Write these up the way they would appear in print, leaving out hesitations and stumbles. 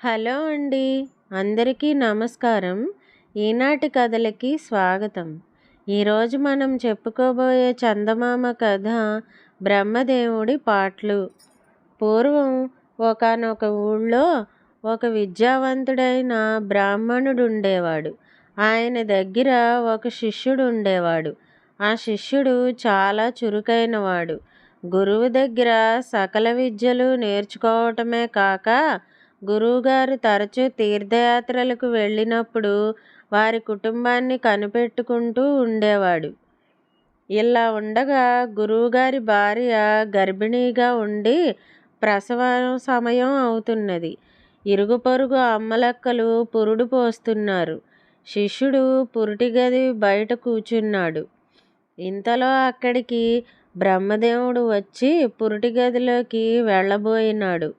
Hello అండి. అందరికీ నమస్కారం. ఈనాటి కథలకి స్వాగతం. ఈరోజు మనం చెప్పుకోబోయే చందమామ కథ బ్రహ్మదేవుడి పాట్లు. పూర్వం ఒకానొక ఊళ్ళో ఒక విద్యావంతుడైన బ్రాహ్మణుడుండేవాడు. ఆయన దగ్గర ఒక శిష్యుడు ఉండేవాడు. ఆ శిష్యుడు చాలా చురుకైనవాడు. గురువు దగ్గర సకల విద్యలు నేర్చుకోవటమే కాక గురువుగారు తరచూ తీర్థయాత్రలకు వెళ్ళినప్పుడు వారి కుటుంబాన్ని కనిపెట్టుకుంటూ ఉండేవాడు. ఇలా ఉండగా గురువుగారి భార్య గర్భిణీగా ఉండి ప్రసవ సమయం అవుతున్నది. ఇరుగు పొరుగు అమ్మలక్కలు పురుడు పోస్తున్నారు. శిష్యుడు పురిటి గది బయట కూర్చున్నాడు. ఇంతలో అక్కడికి బ్రహ్మదేవుడు వచ్చి పురిటి గదిలోకి వెళ్ళబోయినాడు.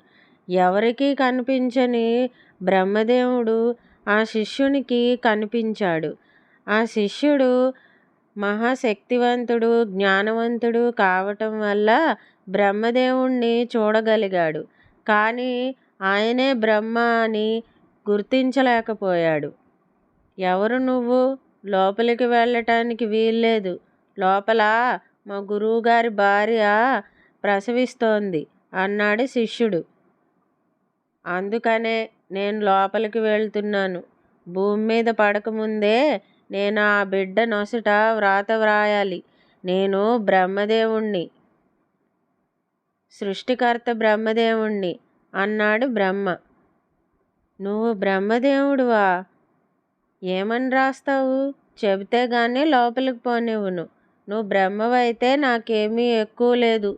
ఎవరికీ కనిపించని బ్రహ్మదేవుడు ఆ శిష్యునికి కనిపించాడు. ఆ శిష్యుడు మహాశక్తివంతుడు, జ్ఞానవంతుడు కావటం వల్ల బ్రహ్మదేవుణ్ణి చూడగలిగాడు. కానీ ఆయనే బ్రహ్మ అని గుర్తించలేకపోయాడు. ఎవరు నువ్వు? లోపలికి వెళ్ళటానికి వీల్లేదు. లోపల మా గురువుగారి భార్య ప్రసవిస్తోంది అన్నాడు శిష్యుడు. అందుకనే నేను లోపలికి వెళ్తున్నాను. భూమి మీద పడకముందే నేను ఆ బిడ్డ నొసట వ్రాత వ్రాయాలి. నేను బ్రహ్మదేవుణ్ణి, సృష్టికర్త బ్రహ్మదేవుణ్ణి అన్నాడు బ్రహ్మ. నువ్వు బ్రహ్మదేవుడువా? ఏమని రాస్తావు? చెబితే గానీ లోపలికి పోనివ్వను. నువ్వు బ్రహ్మవైతే నాకేమీ ఎక్కువ లేదు.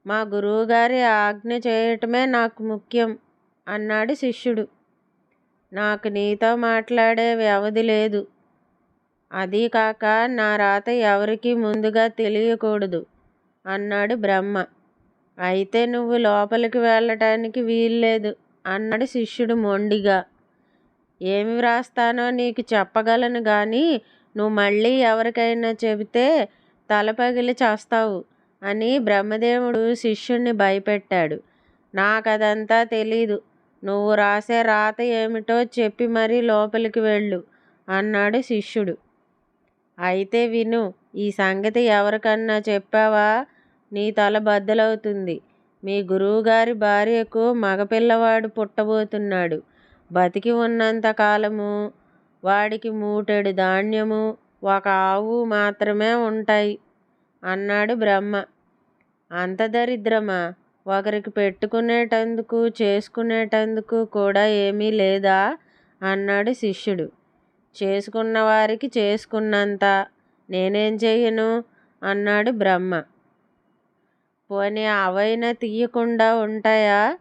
మా గురువుగారి ఆజ్ఞ చేయటమే నాకు ముఖ్యం అన్నాడు శిష్యుడు. నాకు నీతో మాట్లాడే వ్యవధి లేదు. అదీ కాక నా రాత ఎవరికీ ముందుగా తెలియకూడదు అన్నాడు బ్రహ్మ. అయితే నువ్వు లోపలికి వెళ్ళటానికి వీల్లేదు అన్నాడు శిష్యుడు మొండిగా. ఏమి వ్రాస్తానో నీకు చెప్పగలను గాని నువ్వు మళ్ళీ ఎవరికైనా చెబితే తల పగిలి చస్తావు అని బ్రహ్మదేవుడు శిష్యుణ్ణి భయపెట్టాడు. నాకదంతా తెలీదు. నువ్వు రాసే రాత ఏమిటో చెప్పి మరీ లోపలికి వెళ్ళు అన్నాడు శిష్యుడు. అయితే విను, ఈ సంగతి ఎవరికన్నా చెప్పావా నీ తల బద్దలవుతుంది. మీ గురువుగారి భార్యకు మగపిల్లవాడు పుట్టబోతున్నాడు. బతికి ఉన్నంత కాలము వాడికి మూటెడు ధాన్యము, ఒక ఆవు మాత్రమే ఉంటాయి అన్నాడు బ్రహ్మ. అంత దరిద్రమా? ఒకరికి పెట్టుకునేటందుకు చేసుకునేటందుకు కూడా ఏమీ లేదా అన్నాడు శిష్యుడు. చేసుకున్న వారికి చేసుకున్నంత. నేనేం చెయ్యను అన్నాడు బ్రహ్మ. పోనీ అవైనా తీయకుండా ఉంటాయా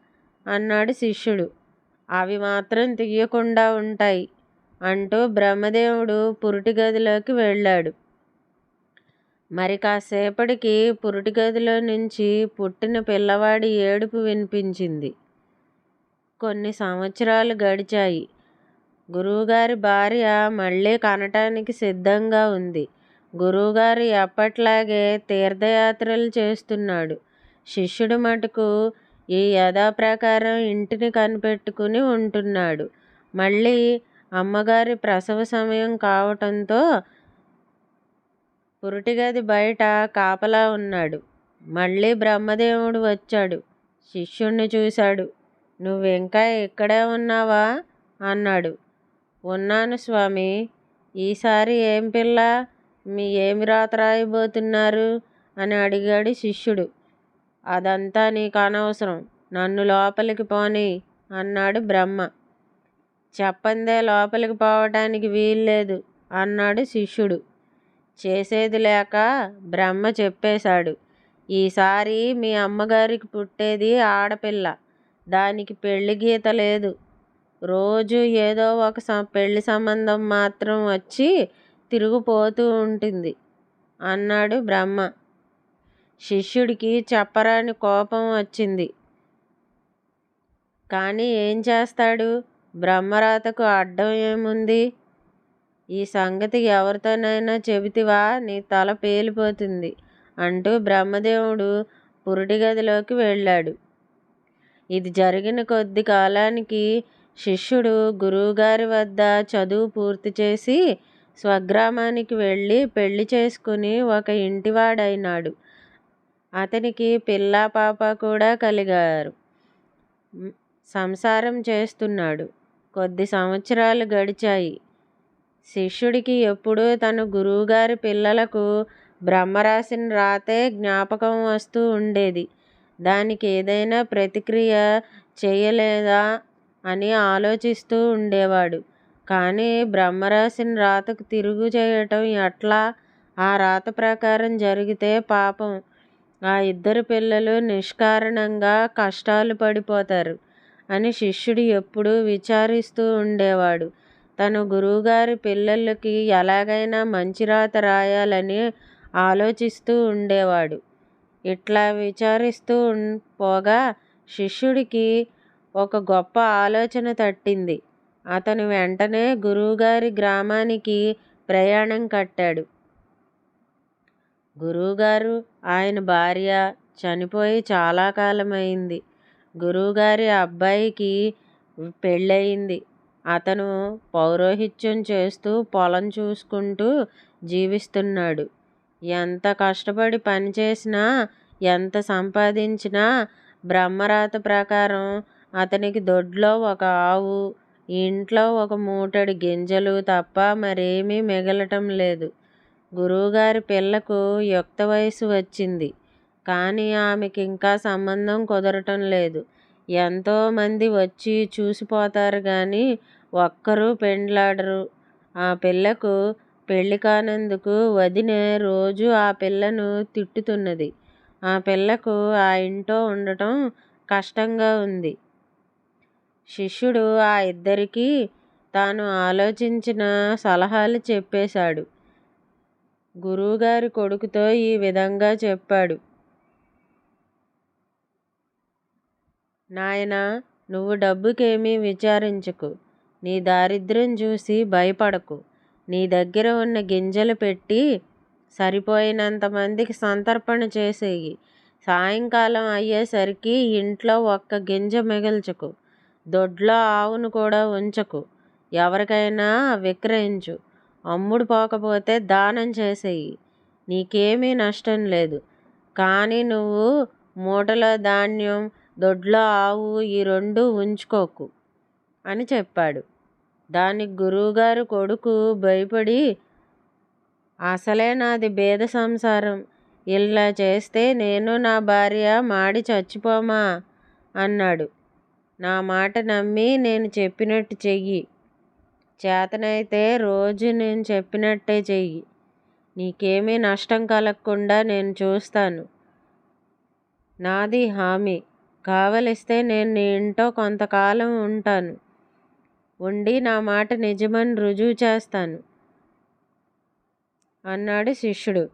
అన్నాడు శిష్యుడు. అవి మాత్రం తీయకుండా ఉంటాయి అంటూ బ్రహ్మదేవుడు పురిటి గదిలోకి వెళ్ళాడు. మరి కాసేపటికి పురిటి గదిలో నుంచి పుట్టిన పిల్లవాడి ఏడుపు వినిపించింది. కొన్ని సంవత్సరాలు గడిచాయి. గురువుగారి భార్య మళ్ళీ కనటానికి సిద్ధంగా ఉంది. గురువుగారు ఎప్పట్లాగే తీర్థయాత్రలు చేస్తున్నాడు. శిష్యుడు మటుకు ఈ యథాప్రకారం ఇంటిని కనిపెట్టుకుని ఉంటున్నాడు. మళ్ళీ అమ్మగారి ప్రసవ సమయం కావటంతో పురిటిగది బయట కాపలా ఉన్నాడు. మళ్ళీ బ్రహ్మదేవుడు వచ్చాడు. శిష్యుణ్ణి చూశాడు. నువ్వింకా ఇక్కడే ఉన్నావా అన్నాడు. ఉన్నాను స్వామి. ఈసారి ఏం పిల్ల? ఏమి రాత రాయబోతున్నారు అని అడిగాడు శిష్యుడు. అదంతా నీకు అనవసరం. నన్ను లోపలికి పోనీ అన్నాడు బ్రహ్మ. చెప్పందే లోపలికి పోవటానికి వీల్లేదు అన్నాడు శిష్యుడు. చేసేది లేక బ్రహ్మ చెప్పేశాడు. ఈసారి మీ అమ్మగారికి పుట్టేది ఆడపిల్ల. దానికి పెళ్లి గీత లేదు. రోజు ఏదో ఒక పెళ్లి సంబంధం మాత్రం వచ్చి తిరిగిపోతూ ఉంటుంది అన్నాడు బ్రహ్మ. శిష్యుడికి చెప్పరాని కోపం వచ్చింది. కానీ ఏం చేస్తాడు? బ్రహ్మరాతకు అడ్డం ఏముంది? ఈ సంగతి ఎవరితోనైనా చెబితివా నీ తల పేలిపోతుంది అంటూ బ్రహ్మదేవుడు పురిటి గదిలోకి వెళ్ళాడు. ఇది జరిగిన కొద్ది కాలానికి శిష్యుడు గురువుగారి వద్ద చదువు పూర్తి చేసి స్వగ్రామానికి వెళ్ళి పెళ్లి చేసుకుని ఒక ఇంటివాడైనాడు. అతనికి పిల్ల పాప కూడా కలిగారు. సంసారం చేస్తున్నాడు. కొద్ది సంవత్సరాలు గడిచాయి. శిష్యుడికి ఎప్పుడూ తన గురువుగారి పిల్లలకు బ్రహ్మ రాసిన రాతే జ్ఞాపకం వస్తూ ఉండేది. దానికి ఏదైనా ప్రతిక్రియ చేయలేదా అని ఆలోచిస్తూ ఉండేవాడు. కానీ బ్రహ్మ రాసిన రాతకు తిరుగు చేయటం ఎట్లా? ఆ రాత ప్రకారం జరిగితే పాపం ఆ ఇద్దరు పిల్లలు నిష్కారణంగా కష్టాలు పడిపోతారు అని శిష్యుడు ఎప్పుడూ విచారిస్తూ ఉండేవాడు. తన గురువుగారి పిల్లలకి ఎలాగైనా మంచి రాత రాయాలని ఆలోచిస్తూ ఉండేవాడు. ఇట్లా విచారిస్తూ పోగా శిష్యుడికి ఒక గొప్ప ఆలోచన తట్టింది. అతను వెంటనే గురువుగారి గ్రామానికి ప్రయాణం కట్టాడు. గురువుగారు, ఆయన భార్య చనిపోయి చాలా కాలమైంది. గురువుగారి అబ్బాయికి పెళ్ళయింది. అతను పౌరోహిత్యం చేస్తూ పొలం చూసుకుంటూ జీవిస్తున్నాడు. ఎంత కష్టపడి పనిచేసినా, ఎంత సంపాదించినా బ్రహ్మరాత ప్రకారం అతనికి దొడ్లో ఒక ఆవు, ఇంట్లో ఒక మూటెడు గింజలు తప్ప మరేమీ మిగలటం లేదు. గురువుగారి పిల్లకు యుక్త వయసు వచ్చింది. కానీ ఆమెకింకా సంబంధం కుదరటం లేదు. ఎంతోమంది వచ్చి చూసిపోతారు గాని ఒక్కరూ పెండ్లాడరు. ఆ పిల్లకు పెళ్లి కానందుకు వదిన రోజూ ఆ పిల్లను తిట్టుతున్నది. ఆ పిల్లకు ఆ ఇంట్లో ఉండటం కష్టంగా ఉంది. శిష్యుడు ఆ ఇద్దరికీ తాను ఆలోచించిన సలహాలు చెప్పేశాడు. గురువుగారి కొడుకుతో ఈ విధంగా చెప్పాడు. నాయనా, నువ్వు డబ్బుకేమీ విచారించకు. నీ దారిద్ర్యం చూసి భయపడకు. నీ దగ్గర ఉన్న గింజలు పెట్టి సరిపోయినంత మందికి సంతర్పణ చేసేయి. సాయంకాలం అయ్యేసరికి ఇంట్లో ఒక్క గింజ మిగల్చకు. దొడ్లో ఆవును కూడా ఉంచకు. ఎవరికైనా విక్రయించు. అమ్ముడు పోకపోతే దానం చేసేయి. నీకేమీ నష్టం లేదు. కానీ నువ్వు మూటలో ధాన్యం, దొడ్లో ఆవు ఈ రెండూ ఉంచుకోకు అని చెప్పాడు. దానికి గురువుగారు కొడుకు భయపడి, అసలే నాది బీద సంసారం. ఇలా చేస్తే నేను నా భార్య మాడి చచ్చిపోమా అన్నాడు. నా మాట నమ్మి నేను చెప్పినట్టు చెయ్యి. చేతనైతే రోజు నేను చెప్పినట్టే చెయ్యి. నీకేమీ నష్టం కలగకుండా నేను చూస్తాను. నాది హామీ. కావలిస్తే నేను నీ ఇంట్లో కొంతకాలం ఉంటాను. ఉండి నా మాట నిజమని రుజువు చేస్తాను అన్నాడు శిష్యుడు.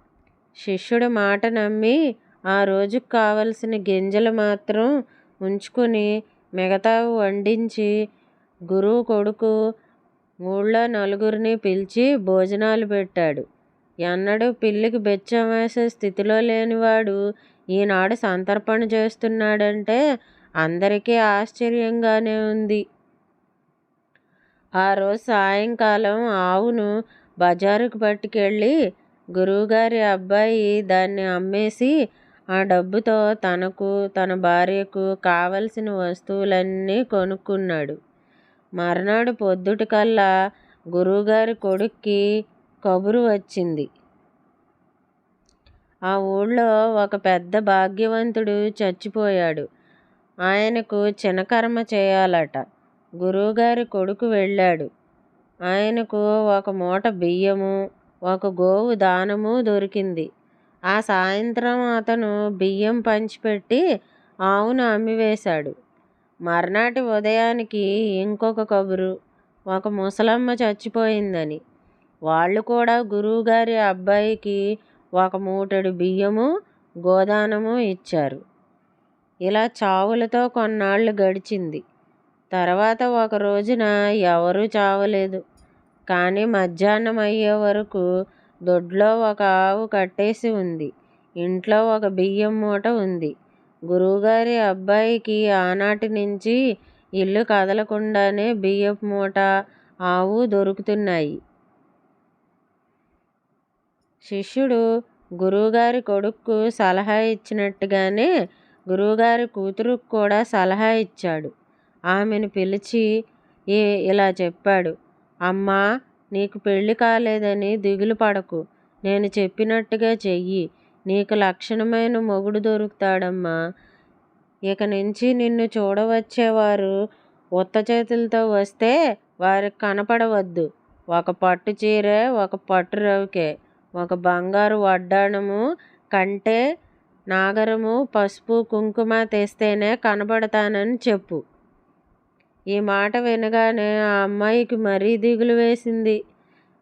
శిష్యుడు మాట నమ్మి ఆ రోజుకు కావలసిన గింజలు మాత్రం ఉంచుకుని మిగతావి వండించి గురువు కొడుకు ఊళ్ళో నలుగురిని పిలిచి భోజనాలు పెట్టాడు. ఎన్నడూ పిల్లికి బెచ్చం వేసే స్థితిలో లేనివాడు ఈనాడు సంతర్పణ చేస్తున్నాడంటే అందరికీ ఆశ్చర్యంగానే ఉంది. ఆ రోజు సాయంకాలం ఆవును బజారుకు పట్టుకెళ్ళి గురువుగారి అబ్బాయి దాన్ని అమ్మేసి ఆ డబ్బుతో తనకు, తన భార్యకు కావలసిన వస్తువులన్నీ కొనుక్కున్నాడు. మర్నాడు పొద్దుటికల్లా గురువుగారి కొడుక్కి కబురు వచ్చింది. ఆ ఊళ్ళో ఒక పెద్ద భాగ్యవంతుడు చచ్చిపోయాడు. ఆయనకు చినకర్మ చేయాలట. గురువుగారి కొడుకు వెళ్ళాడు. ఆయనకు ఒక మూట బియ్యము, ఒక గోవు దానము దొరికింది. ఆ సాయంత్రం అతను బియ్యం పంచిపెట్టి ఆవును అమ్మివేశాడు. మర్నాటి ఉదయానికి ఇంకొక కబురు, ఒక ముసలమ్మ చచ్చిపోయిందని. వాళ్ళు కూడా గురువుగారి అబ్బాయికి ఒక మూటెడు బియ్యము, గోదానము ఇచ్చారు. ఇలా చావులతో కొన్నాళ్ళు గడిచింది. తర్వాత ఒక రోజున ఎవరూ చావలేదు. కానీ మధ్యాహ్నం అయ్యే వరకు దొడ్లో ఒక ఆవు కట్టేసి ఉంది. ఇంట్లో ఒక బియ్యం మూట ఉంది. గురువుగారి అబ్బాయికి ఆనాటి నుంచి ఇల్లు కదలకుండానే బియ్యపు మూట, ఆవు దొరుకుతున్నాయి. శిష్యుడు గురువుగారి కొడుక్కు సలహా ఇచ్చినట్టుగానే గురువుగారి కూతురుకు కూడా సలహా ఇచ్చాడు. ఆమెను పిలిచి ఇలా చెప్పాడు. అమ్మా, నీకు పెళ్ళి కాలేదని దిగులు పడకు. నేను చెప్పినట్టుగా చెయ్యి. నీకు లక్షణమైన మొగుడు దొరుకుతాడమ్మా. ఇక నుంచి నిన్ను చూడవచ్చేవారు ఉత్త చేతులతో వస్తే వారికి కనపడవద్దు. ఒక పట్టు చీరె, ఒక పట్టు రవికే, ఒక బంగారు వడ్డాణము, కంటే, నాగరము, పసుపు, కుంకుమ తెస్తేనే కనబడతానని చెప్పు. ఈ మాట వినగానే ఆ అమ్మాయికి మరీ దిగులు వేసింది.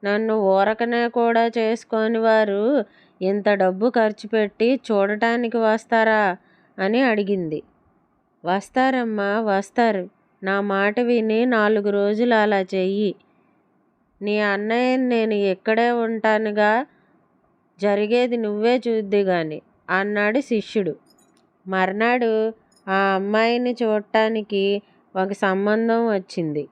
నన్ను ఊరకనే కూడా చేసుకోని వారు ఇంత డబ్బు ఖర్చు పెట్టి చూడటానికి వస్తారా అని అడిగింది. వస్తారమ్మా, వస్తారు. నా మాట విని 4 రోజులు అలా చెయ్యి. నీ అన్నయ్యని నేను ఇక్కడే ఉంటానుగా, జరిగేది నువ్వే చూద్దుగాని అన్నాడు శిష్యుడు. మర్నాడు ఆ అమ్మాయిని చూడటానికి ఒక సంబంధం వచ్చింది.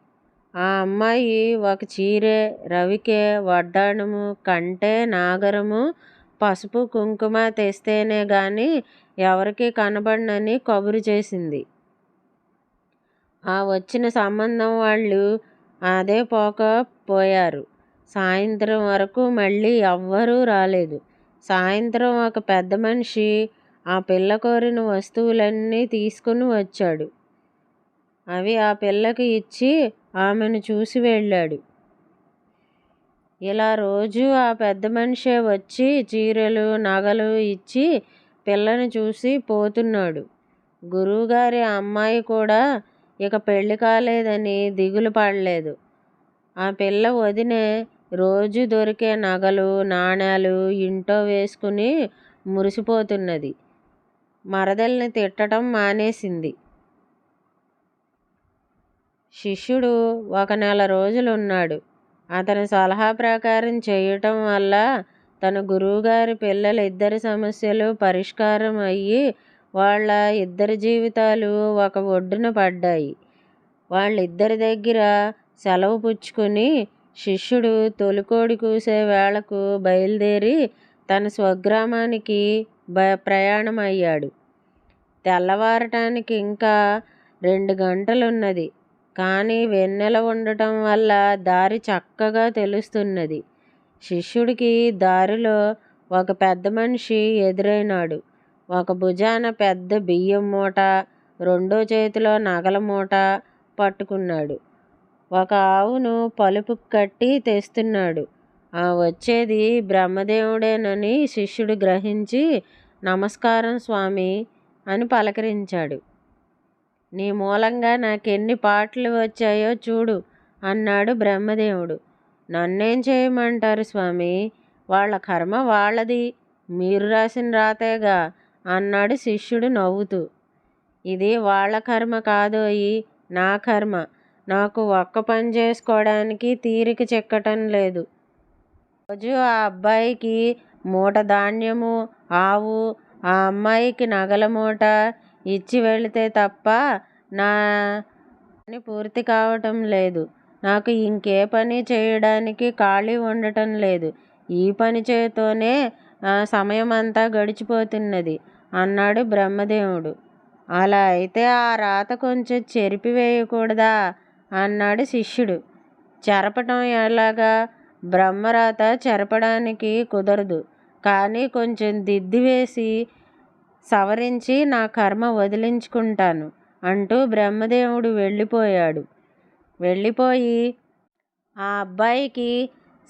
ఆ అమ్మాయి ఒక చీరె, రవికే, వడ్డాణము, కంటే, నాగరము, పసుపు, కుంకుమ తెస్తేనే గాని ఎవరికి కనబడనని కబురు చేసింది. ఆ వచ్చిన సంబంధం వాళ్ళు అదే పోక పోయారు. సాయంత్రం వరకు మళ్ళీ ఎవ్వరూ రాలేదు. సాయంత్రం ఒక పెద్ద మనిషి ఆ పిల్ల కోరిన వస్తువులన్నీ తీసుకుని వచ్చాడు. అవి ఆ పిల్లకి ఇచ్చి ఆమెను చూసి వెళ్ళాడు. ఇలా రోజు ఆ పెద్ద మనిషే వచ్చి చీరలు, నగలు ఇచ్చి పిల్లను చూసి పోతున్నాడు. గురువుగారి అమ్మాయి కూడా ఇక పెళ్ళి కాలేదని దిగులు పడలేదు. ఆ పిల్ల వదినే రోజు దొరికే నగలు, నాణేలు ఇంట్లో వేసుకుని మురిసిపోతున్నది. మరదల్ని తిట్టడం మానేసింది. శిష్యుడు 1 నెల రోజులున్నాడు. అతని సలహా ప్రకారం చేయటం వల్ల తన గురువుగారి పిల్లల ఇద్దరి సమస్యలు పరిష్కారం అయ్యి వాళ్ళ ఇద్దరి జీవితాలు ఒక ఒడ్డున పడ్డాయి. వాళ్ళిద్దరి దగ్గర సెలవు పుచ్చుకుని శిష్యుడు తొలికోడి కూసే వేళకు బయలుదేరి తన స్వగ్రామానికి ప్రయాణమయ్యాడు. తెల్లవారటానికి ఇంకా 2 గంటలున్నది. కానీ వెన్నెల ఉండటం వల్ల దారి చక్కగా తెలుస్తున్నది. శిష్యుడికి దారిలో ఒక పెద్ద మనిషి ఎదురైనాడు. ఒక భుజాన పెద్ద బియ్యం మూట, రెండో చేతిలో నగల మూట పట్టుకున్నాడు. ఒక ఆవును పలుపుకు కట్టి తెస్తున్నాడు. వచ్చేది బ్రహ్మదేవుడేనని శిష్యుడు గ్రహించి నమస్కారం స్వామి అని పలకరించాడు. నీ మూలంగా నాకెన్ని పాటలు వచ్చాయో చూడు అన్నాడు బ్రహ్మదేవుడు. నన్నేం చేయమంటారు స్వామి, వాళ్ళ కర్మ వాళ్ళది, మీరు రాసిన రాతేగా అన్నాడు శిష్యుడు నవ్వుతూ. ఇది వాళ్ళ కర్మ కాదోయి, నా కర్మ. నాకు ఒక్క పని చేసుకోవడానికి తీరిక చిక్కటం లేదు. రోజు ఆ అబ్బాయికి మూట ధాన్యము, ఆవు, ఆ అమ్మాయికి నగల మూట ఇచ్చి వెళితే తప్ప నా పని పూర్తి కావటం లేదు. నాకు ఇంకే పని చేయడానికి ఖాళీ ఉండటం లేదు. ఈ పని చేతోనే సమయం అంతా గడిచిపోతున్నది అన్నాడు బ్రహ్మదేవుడు. అలా అయితే ఆ రాత కొంచెం చెరిపివేయకూడదా అన్నాడు శిష్యుడు. చెరపటం ఎలాగా? బ్రహ్మరాత చెరపడానికి కుదరదు. కానీ కొంచెం దిద్ది వేసి సవరించి నా కర్మ వదిలించుకుంటాను అంటూ బ్రహ్మదేవుడు వెళ్ళిపోయాడు. వెళ్ళిపోయి ఆ అబ్బాయికి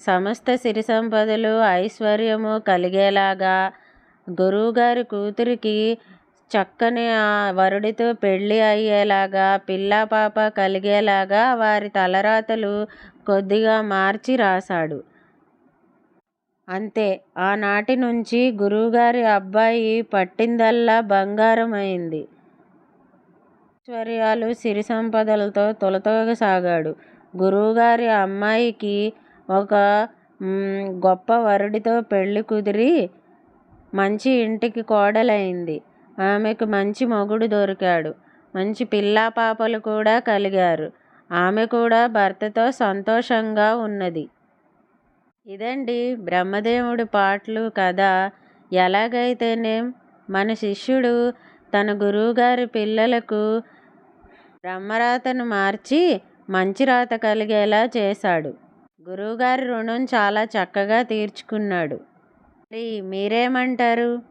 సమస్త సిరి సంపదలు, ఐశ్వర్యము కలిగేలాగా, గురువుగారి కూతురికి చక్కని ఆ వరుడితో పెళ్ళి అయ్యేలాగా, పిల్లా పాప కలిగేలాగా వారి తలరాతలు కొద్దిగా మార్చి రాశాడు. అంతే. ఆనాటి నుంచి గురువుగారి అబ్బాయి పట్టిందల్లా బంగారం అయింది. ఐశ్వర్యాలు, సిరి సంపదలతో తులతూగసాగాడు. గురువుగారి అమ్మాయికి ఒక గొప్ప వరుడితో పెళ్ళి కుదిరి మంచి ఇంటికి కోడలైంది. ఆమెకు మంచి మొగుడు దొరికాడు. మంచి పిల్లా పాపలు కూడా కలిగారు. ఆమె కూడా భర్తతో సంతోషంగా ఉన్నది. ఇదండి బ్రహ్మదేవుడి పాటలు కథ. ఎలాగైతేనేం మన శిష్యుడు తన గురువుగారి పిల్లలకు బ్రహ్మరాతను మార్చి మంచి రాత కలిగేలా చేశాడు. గురువుగారి రుణం చాలా చక్కగా తీర్చుకున్నాడు. మరి మీరేమంటారు?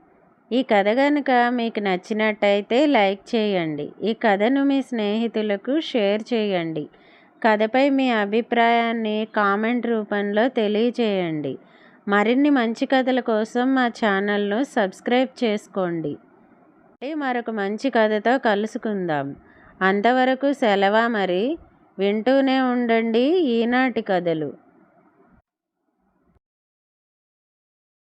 ఈ కథ కనుక మీకు నచ్చినట్టయితే లైక్ చేయండి. ఈ కథను మీ స్నేహితులకు షేర్ చేయండి. కథపై మీ అభిప్రాయాన్ని కామెంట్ రూపంలో తెలియచేయండి. మరిన్ని మంచి కథల కోసం మా ఛానల్ను సబ్స్క్రైబ్ చేసుకోండి. మరొక మంచి కథతో కలుసుకుందాం. అంతవరకు సెలవా మరి. వింటూనే ఉండండి ఈనాటి కథలు.